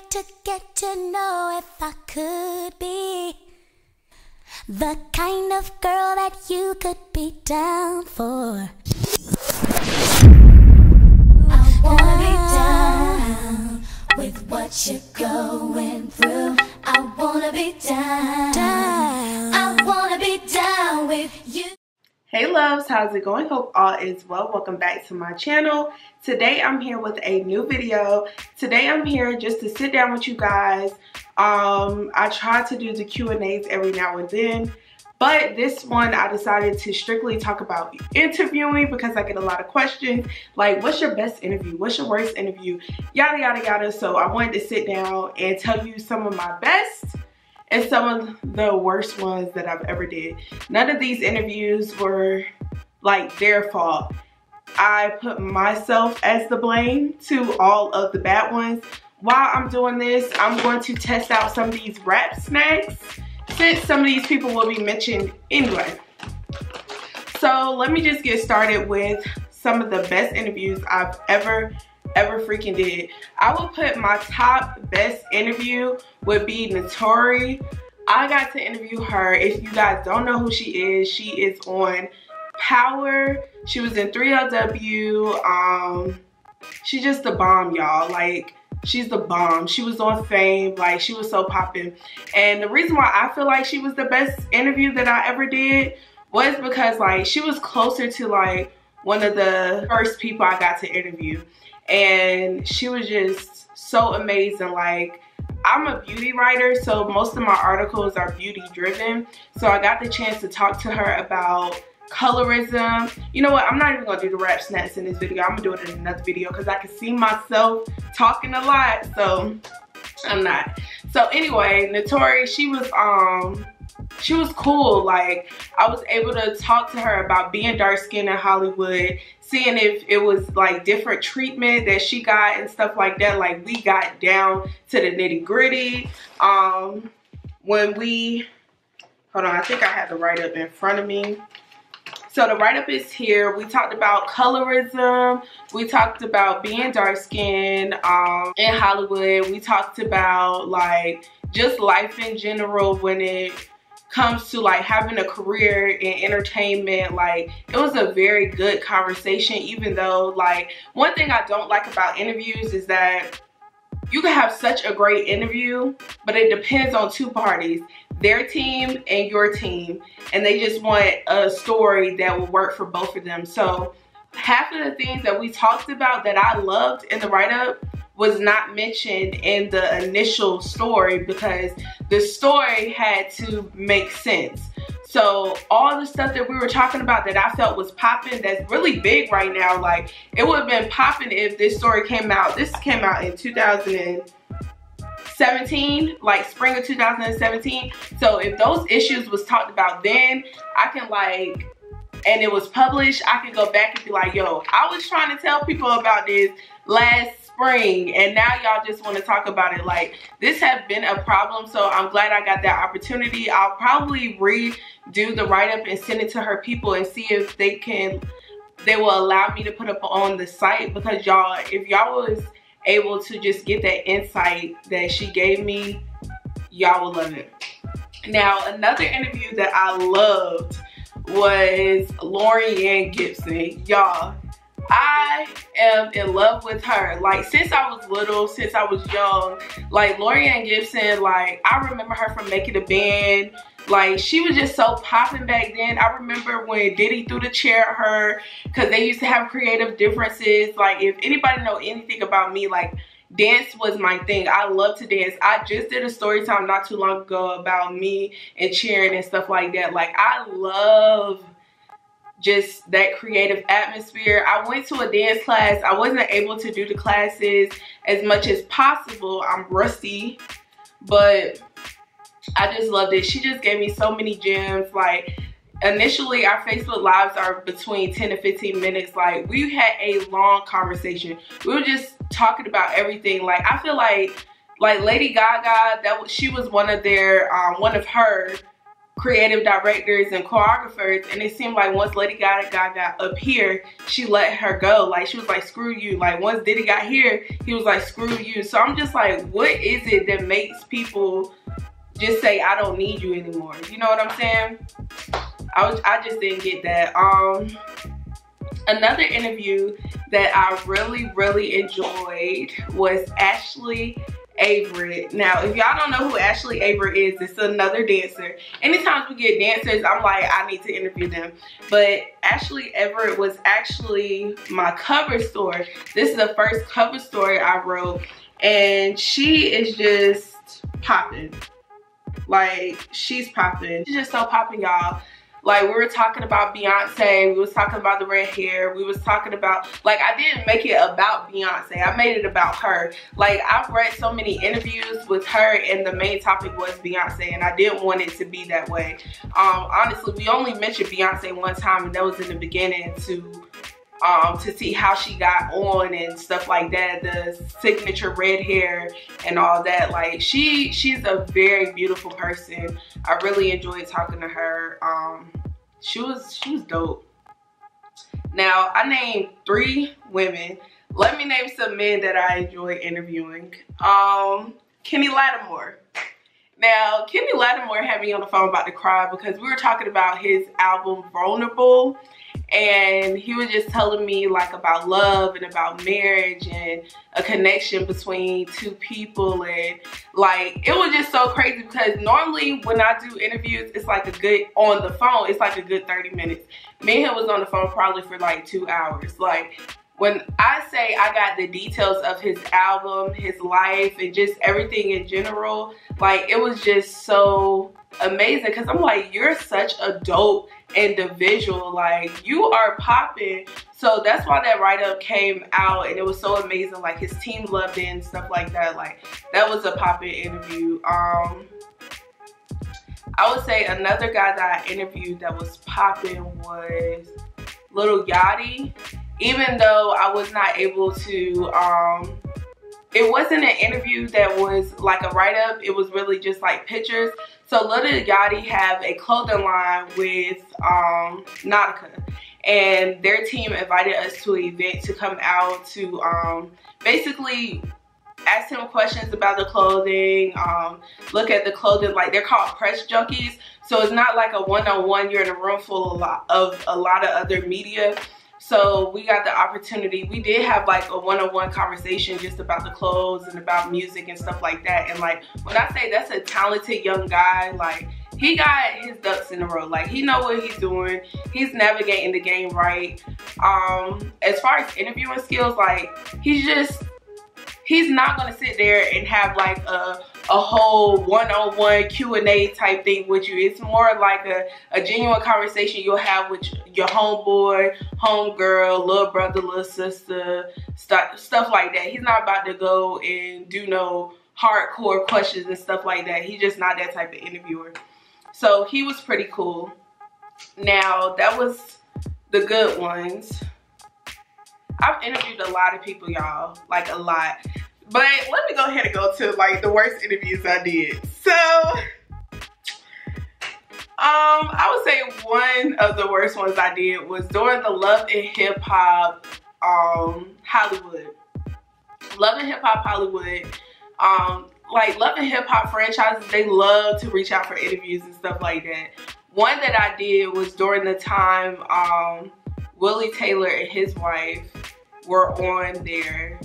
like to get to know if I could be the kind of girl that you could be down for. I wanna be down with what you're going through. I wanna be down. I wanna be down with you. Hey loves, how's it going? Hope all is well. Welcome back to my channel. Today I'm here with a new video. Today I'm here just to sit down with you guys. I try to do the Q&As every now and then, but this one I decided to strictly talk about interviewing because I get a lot of questions like, what's your best interview? What's your worst interview? Yada yada yada. So I wanted to sit down and tell you some of my best and some of the worst ones that I've ever did. None of these interviews were like their fault. I put myself as the blame to all of the bad ones. While I'm doing this, I'm going to test out some of these rap snacks since some of these people will be mentioned anyway. So let me just get started with some of the best interviews I've ever freaking did. I would put my top best interview would be Naturi. I got to interview her. If you guys don't know who she is on Power. She was in 3LW. She's just the bomb, y'all. Like, she's the bomb. She was on Fame. Like, she was so popping. And the reason why I feel like she was the best interview that I ever did was because, like, she was closer to, like, one of the first people I got to interview. And she was just so amazing. Like, I'm a beauty writer, so most of my articles are beauty driven. So I got the chance to talk to her about colorism. You know what, I'm not even gonna do the rap snacks in this video. I'm gonna do it in another video because I can see myself talking a lot, so I'm not. So anyway, Naturi, she was cool. Like, I was able to talk to her about being dark skinned in Hollywood, seeing if it was like different treatment that she got and stuff like that. Like, we got down to the nitty gritty. When we, hold on, I think I have the write-up in front of me. So the write-up is here. We talked about colorism. We talked about being dark skinned in Hollywood. We talked about like just life in general when it comes to like having a career in entertainment. Like, it was a very good conversation, even though, like, one thing I don't like about interviews is that you can have such a great interview, but it depends on two parties, their team and your team, and they just want a story that will work for both of them. So half of the things that we talked about that I loved in the write-up was not mentioned in the initial story because the story had to make sense. So all the stuff that we were talking about that I felt was popping, that's really big right now, like, it would have been popping if this story came out. This came out in 2017, like spring of 2017. So if those issues was talked about then, I can like, and it was published, I can go back and be like, yo, I was trying to tell people about this last spring and now y'all just want to talk about it. Like, this has been a problem, so I'm glad I got that opportunity. I'll probably redo the write-up and send it to her people and see if they will allow me to put up on the site, because y'all, if y'all was able to just get that insight that she gave me, y'all will love it. Now, another interview that I loved was Lorianne Gibson. Y'all, I am in love with her. Like, since I was little, since I was young, like, Lorianne Gibson, like, I remember her from Making a Band. Like, she was just so popping back then. I remember when Diddy threw the chair at her because they used to have creative differences. Like, if anybody know anything about me, like, dance was my thing. I love to dance. I just did a story time not too long ago about me and cheering and stuff like that. Like, I love just that creative atmosphere. I went to a dance class. I wasn't able to do the classes as much as possible. I'm rusty, but I just loved it. She just gave me so many gems. Like, initially our Facebook lives are between 10 to 15 minutes. Like, we had a long conversation. We were just talking about everything. Like, I feel like Lady Gaga, she was one of her creative directors and choreographers, and it seemed like once Lady Gaga got up here, she let her go. Like, she was like, screw you. Like, once Diddy got here, he was like, screw you. So I'm just like, what is it that makes people just say, I don't need you anymore? You know what I'm saying? I just didn't get that. Another interview that I really enjoyed was Ashley Avery. Now, if y'all don't know who Ashley Avery is, it's another dancer. Anytime we get dancers, I'm like, I need to interview them. But Ashley Everett was actually my cover story. This is the first cover story I wrote, and she is just popping. Like, she's popping. She's just so popping, y'all. Like, we were talking about Beyonce, we was talking about the red hair, we was talking about, like, I didn't make it about Beyonce, I made it about her. Like, I've read so many interviews with her and the main topic was Beyonce, and I didn't want it to be that way. Honestly, we only mentioned Beyonce one time, and that was in the beginning to see how she got on and stuff like that, the signature red hair and all that. Like, she's a very beautiful person. I really enjoyed talking to her. She was dope. Now, I named 3 women. Let me name some men that I enjoy interviewing. Kenny Lattimore. Now, Kenny Lattimore had me on the phone about to cry because we were talking about his album Vulnerable, and he was just telling me like about love and about marriage and a connection between 2 people, and like, it was just so crazy because normally when I do interviews, it's like a good, on the phone, it's like a good 30 minutes. Me and him was on the phone probably for like 2 hours. Like, when I say I got the details of his album, his life, and just everything in general, like, it was just so amazing because I'm like, you're such a dope individual. Like, you are popping. So that's why that write-up came out, and it was so amazing. Like, his team loved it and stuff like that. Like, that was a popping interview. I would say another guy that I interviewed that was popping was Little Yachty. Even though I was not able to, it wasn't an interview that was like a write-up, it was really just like pictures. So Little Yachty have a clothing line with Nautica, and their team invited us to an event to come out to basically ask him questions about the clothing, look at the clothing. Like, they're called press junkies, so it's not like a one-on-one, you're in a room full of a lot of other media. So we got the opportunity. We did have like a one-on-one conversation just about the clothes and about music and stuff like that. And like, when I say that's a talented young guy, like, he got his ducks in a row. Like, he know what he's doing. He's navigating the game right. As far as interviewing skills, like, he's not gonna sit there and have like a whole one-on-one Q&A type thing with you. It's more like a genuine conversation you'll have with your homeboy, homegirl, little brother, little sister, stuff like that. He's not about to go and do no hardcore questions and stuff like that. He's just not that type of interviewer. So he was pretty cool. Now, that was the good ones. I've interviewed a lot of people, y'all, like a lot. But let me go ahead and go to like the worst interviews I did. So, I would say one of the worst ones I did was during the Love and Hip Hop Hollywood. Love and Hip Hop Hollywood. Like, Love and Hip Hop franchises, they love to reach out for interviews and stuff like that. One that I did was during the time Willie Taylor and his wife were on there,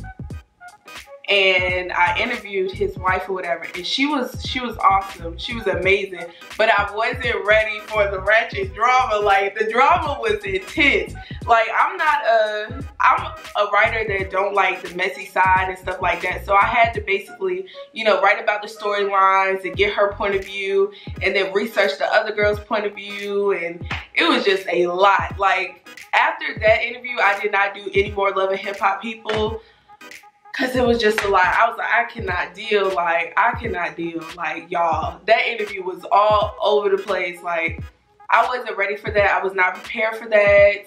and I interviewed his wife or whatever, and she was awesome. She was amazing, but I wasn't ready for the ratchet drama. Like, the drama was intense. Like, I'm a writer that don't like the messy side and stuff like that, so I had to basically, you know, write about the storylines and get her point of view, and then research the other girl's point of view, and it was just a lot. Like, after that interview, I did not do any more Love and Hip Hop people, because it was just a lot. I was like, I cannot deal. Like, I cannot deal. Like, y'all, that interview was all over the place. Like, I wasn't ready for that. I was not prepared for that.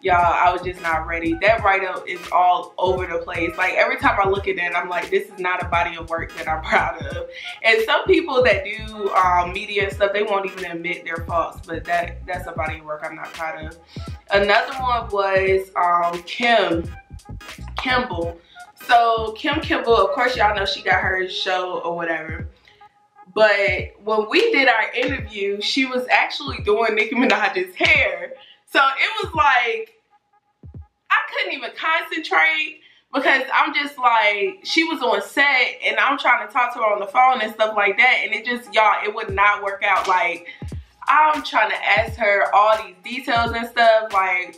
y'all, I was just not ready. That write-up is all over the place. Like, every time I look at that, I'm like, this is not a body of work that I'm proud of. And some people that do media and stuff, they won't even admit their faults, but that's a body of work I'm not proud of. Another one was Kimball. So Kim Kimball, of course, y'all know she got her show or whatever. But when we did our interview, she was actually doing Nicki Minaj's hair. So it was like, I couldn't even concentrate because I'm just like, she was on set and I'm trying to talk to her on the phone and stuff like that. And it just, y'all, it would not work out. Like, I'm trying to ask her all these details and stuff. Like,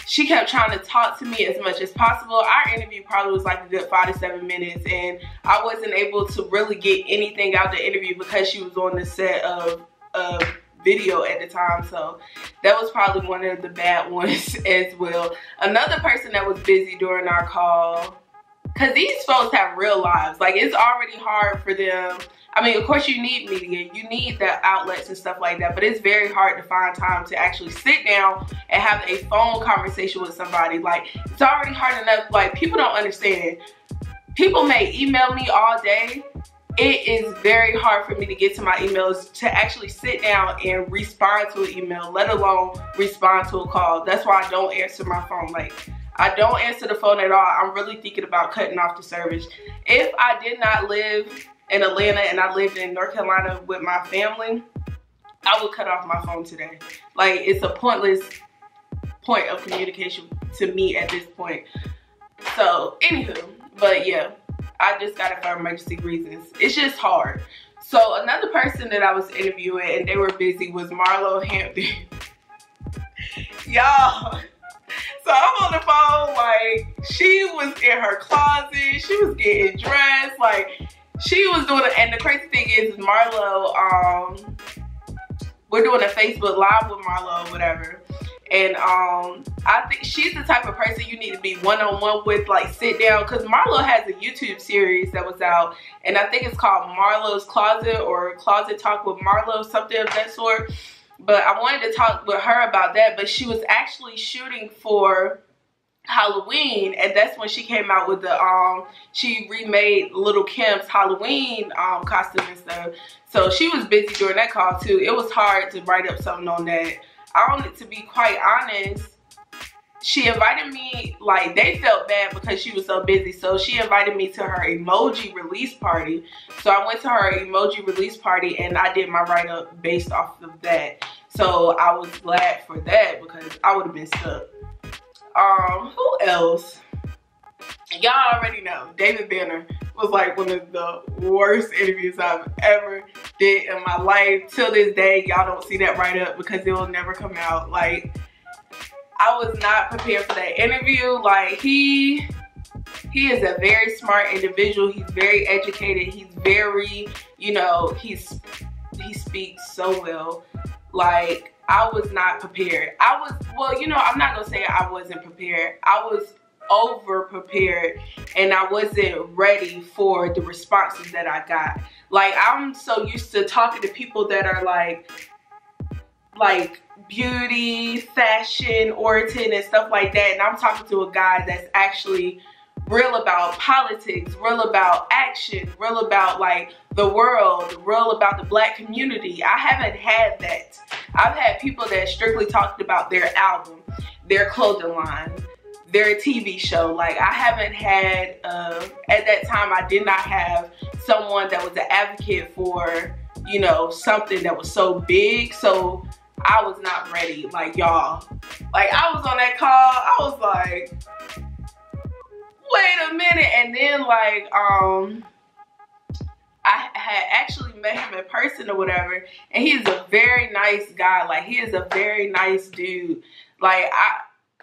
she kept trying to talk to me as much as possible. Our interview probably was like a good 5 to 7 minutes, and I wasn't able to really get anything out the interview because she was on the set of video at the time. So that was probably one of the bad ones as well. Another person that was busy during our call, because these folks have real lives. Like, it's already hard for them. I mean, of course you need media, you need the outlets and stuff like that, but it's very hard to find time to actually sit down and have a phone conversation with somebody. Like, it's already hard enough. Like, people don't understand. People may email me all day. It is very hard for me to get to my emails, to actually sit down and respond to an email, let alone respond to a call. That's why I don't answer my phone. Like, I don't answer the phone at all. I'm really thinking about cutting off the service. If I did not live in Atlanta and I lived in North Carolina with my family, I would cut off my phone today. Like, it's a pointless point of communication to me at this point. So, anywho, but yeah, I just got it for emergency reasons. It's just hard. So, another person that I was interviewing and they were busy was Marlo Hampton. Y'all. So I'm on the phone, like, she was in her closet, she was getting dressed, like, she was doing it. And the crazy thing is Marlo, we're doing a Facebook Live with Marlo or whatever. And I think she's the type of person you need to be one-on-one with, like, sit down. Because Marlo has a YouTube series that was out, and I think it's called Marlo's Closet or Closet Talk with Marlo, something of that sort. But I wanted to talk with her about that, but she was actually shooting for Halloween, and that's when she came out with the she remade Little Kim's Halloween costume and stuff. So she was busy during that call too. It was hard to write up something on that. To be quite honest, she invited me, like, they felt bad because she was so busy, so she invited me to her emoji release party. So I went to her emoji release party and I did my write-up based off of that. So I was glad for that because I would have been stuck. Who else? Y'all already know David Banner was like one of the worst interviews I've ever did in my life. Till this day, y'all don't see that write-up because it will never come out. Like, I was not prepared for that interview. Like, he is a very smart individual. He's very educated. He's very, you know, he speaks so well. Like, I was not prepared. Well, you know, I'm not gonna say I wasn't prepared. I was over prepared and I wasn't ready for the responses that I got. Like, I'm so used to talking to people that are like beauty, fashion, oriented and stuff like that, and I'm talking to a guy that's actually real about politics, real about action, real about, like, the world, real about the Black community. I haven't had that. I've had people that strictly talked about their album, their clothing line, their TV show. Like, I haven't had, at that time, I did not have someone that was an advocate for, you know, something that was so big. So I was not ready, like, y'all. Like, I was on that call, I was like, wait a minute. And then, like, I had actually met him in person or whatever, and he is a very nice guy. Like, he is a very nice dude. Like,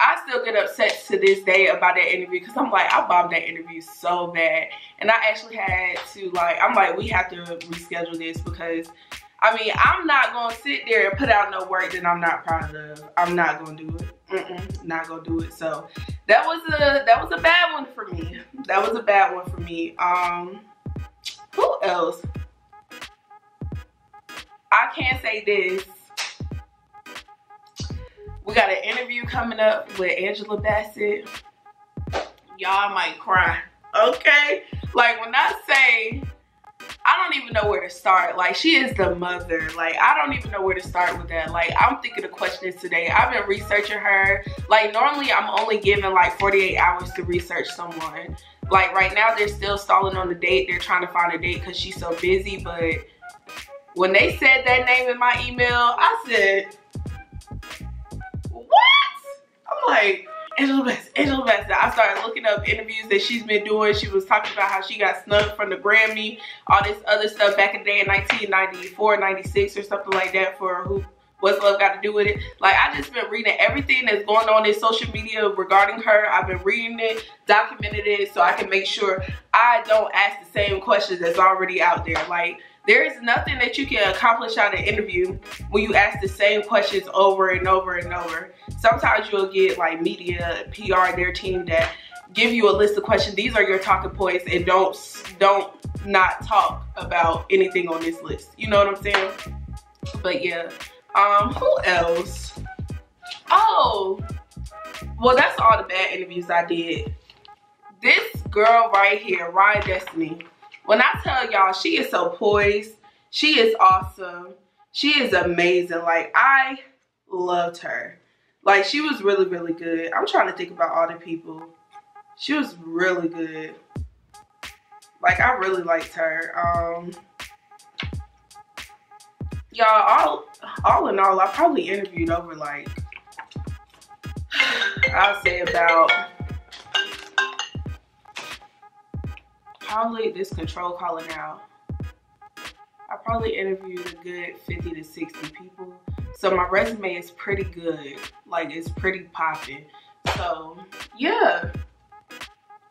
I still get upset to this day about that interview because I'm like, I bombed that interview so bad. And I actually had to, like, I'm like, we have to reschedule this because, I mean, I'm not going to sit there and put out no work that I'm not proud of. I'm not going to do it. Not going to do it. So that was a bad one for me. That was a bad one for me. Who else? I can't say this We got an interview coming up with Angela Bassett. Y'all might cry, okay? Like, when I say, I don't even know where to start. Like, she is the mother. Like, I don't even know where to start with that. Like, I'm thinking of questions today. I've been researching her. Like, normally I'm only given like 48 hours to research someone. Like, right now they're still stalling on the date. They're trying to find a date because she's so busy. But when they said that name in my email, I said, what? I'm like, Angela Bassett. I started looking up interviews that she's been doing. She was talking about how she got snubbed from the Grammy, all this other stuff back in the day in 1994, 96 or something like that for who, what's love got to do with it. Like, I just been reading everything that's going on in social media regarding her. I've been reading it, documented it, so I can make sure I don't ask the same questions that's already out there. Like, there is nothing that you can accomplish out of an interview when you ask the same questions over and over and over. Sometimes you'll get like media, PR, their team that give you a list of questions. These are your talking points, and don't not talk about anything on this list. You know what I'm saying? But yeah, who else? Oh, well, that's all the bad interviews I did. This girl right here, Ryan Destiny. When I tell y'all, she is so poised. She is awesome. She is amazing. Like, I loved her. Like, she was really, really good. I'm trying to think about all the people. She was really good. Like, I really liked her. Y'all, all in all, I probably interviewed over like, I'll say about, probably this control calling out. I probably interviewed a good 50 to 60 people. So my resume is pretty good. Like, it's pretty popping. So yeah.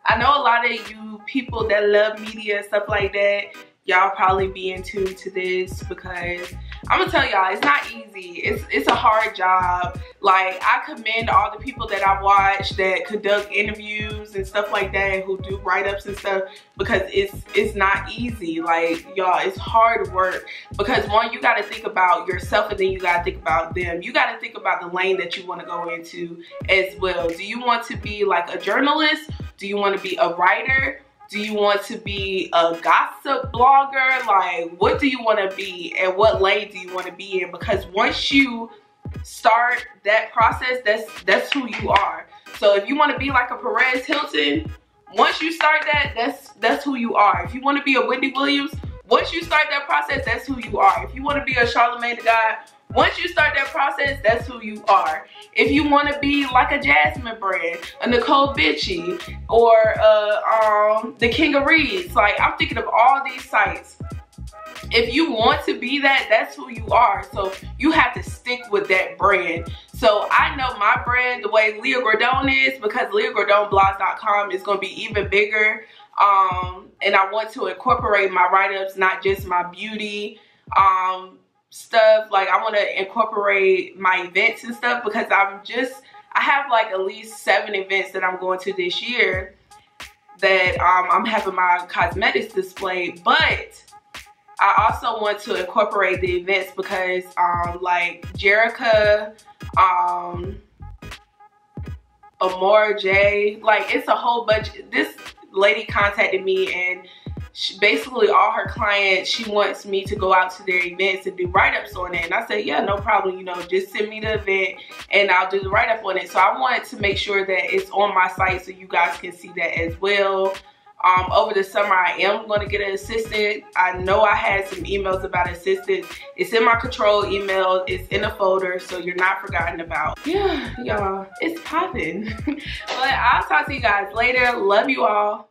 I know a lot of you people that love media and stuff like that, y'all probably be in tune to this, because I'm gonna tell y'all, it's not easy. It's a hard job. Like, I commend all the people that I watch that conduct interviews and stuff like that, who do write-ups and stuff, because it's not easy. Like, y'all, it's hard work, because one, you gotta think about yourself, and then you gotta think about them. You gotta think about the lane that you want to go into as well. Do you want to be like a journalist? Do you want to be a writer? Do you want to be a gossip blogger? Like, what do you want to be, and what lane do you want to be in? Because once you start that process, that's who you are. So if you want to be like a Perez Hilton, once you start that, that's who you are. If you want to be a Wendy Williams, once you start that process, that's who you are. If you want to be a Charlamagne the God, once you start that process, that's who you are. If you want to be like a Jasmine Brand, a Nicole Bitchy, or the King of Reeds, like, I'm thinking of all these sites. If you want to be that, that's who you are. So you have to stick with that brand. So I know my brand the way Leah Gordon is, because LeahGordonBlogs.com is going to be even bigger. And I want to incorporate my write-ups, not just my beauty stuff. Like, I want to incorporate my events and stuff, because I have like at least 7 events that I'm going to this year that I'm having my cosmetics displayed. But I also want to incorporate the events, because like Jerica, Amora J, like, it's a whole bunch. This lady contacted me, and basically all her clients, she wants me to go out to their events and do write-ups on it. And I said, yeah, no problem, you know, just send me the event and I'll do the write-up on it. So I wanted to make sure that it's on my site so you guys can see that as well. Over the summer, I am going to get an assistant. I know I had some emails about assistants. It's in my control email. It's in a folder, so you're not forgotten about. Yeah, y'all, it's popping. But I'll talk to you guys later. Love you all.